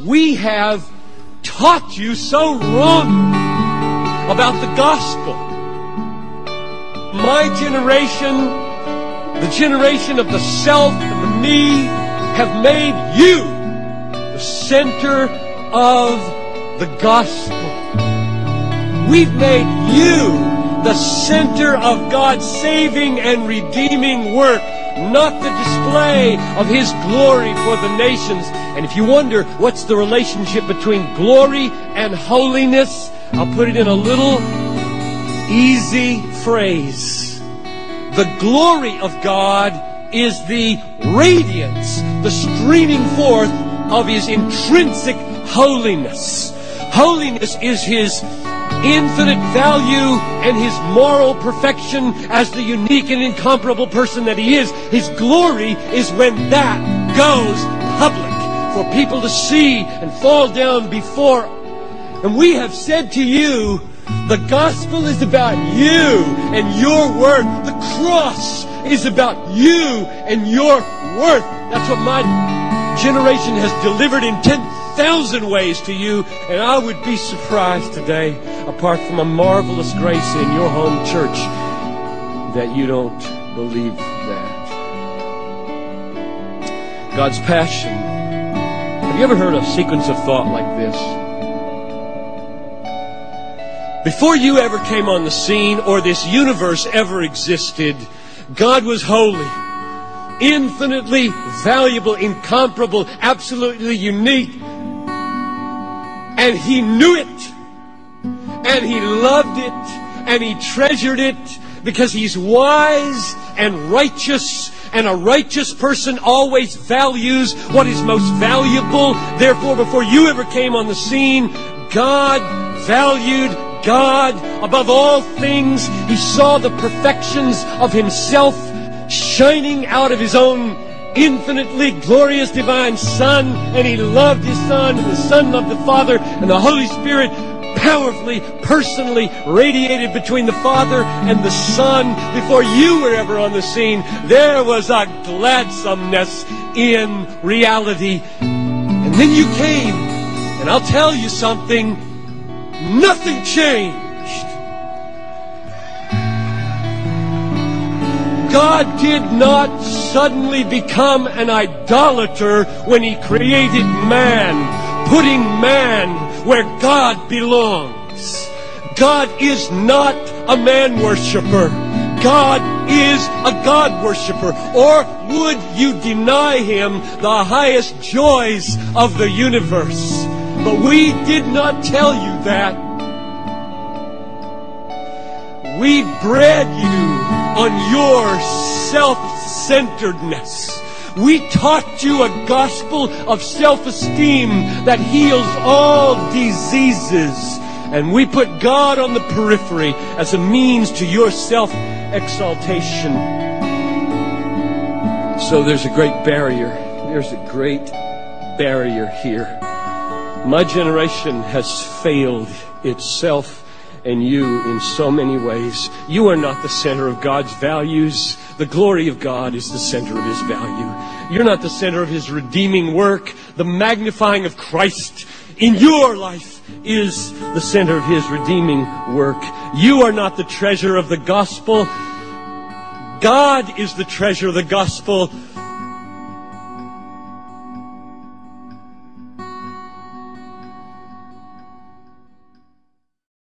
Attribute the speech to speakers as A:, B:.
A: we have taught you so wrong about the gospel. My generation, the generation of the self and the me, have made you the center of the gospel. We've made you the center of God's saving and redeeming work, not the display of His glory for the nations. And if you wonder what's the relationship between glory and holiness, I'll put it in a little easy phrase. The glory of God is the radiance, the streaming forth of His intrinsic holiness. Holiness is His infinite value and His moral perfection as the unique and incomparable person that He is. His glory is when that goes public for people to see and fall down before. And we have said to you, the gospel is about you and your worth. The cross is about you and your worth. That's what my generation has delivered in 10,000 ways to you. And I would be surprised today, apart from a marvelous grace in your home church, that you don't believe that. God's passion. Have you ever heard a sequence of thought like this? Before you ever came on the scene or this universe ever existed, God was holy, infinitely valuable, incomparable, absolutely unique. And He knew it, and He loved it, and He treasured it, because He's wise and righteous, and a righteous person always values what is most valuable. Therefore, before you ever came on the scene, God valued God above all things. He saw the perfections of Himself shining out of His own infinitely glorious divine Son, and He loved His Son, and the Son loved the Father, and the Holy Spirit powerfully, personally radiated between the Father and the Son. Before you were ever on the scene, there was a gladsomeness in reality. And then you came, and I'll tell you something, nothing changed. God did not suddenly become an idolater when He created man, putting man where God belongs. God is not a man worshiper. God is a God worshiper. Or would you deny Him the highest joys of the universe? But we did not tell you that. We bred you on your self-centeredness. We taught you a gospel of self-esteem that heals all diseases. And we put God on the periphery as a means to your self-exaltation. So there's a great barrier. There's a great barrier here. My generation has failed itself and you in so many ways. You are not the center of God's values. The glory of God is the center of His value. You're not the center of His redeeming work. The magnifying of Christ in your life is the center of His redeeming work. You are not the treasure of the gospel. God is the treasure of the gospel.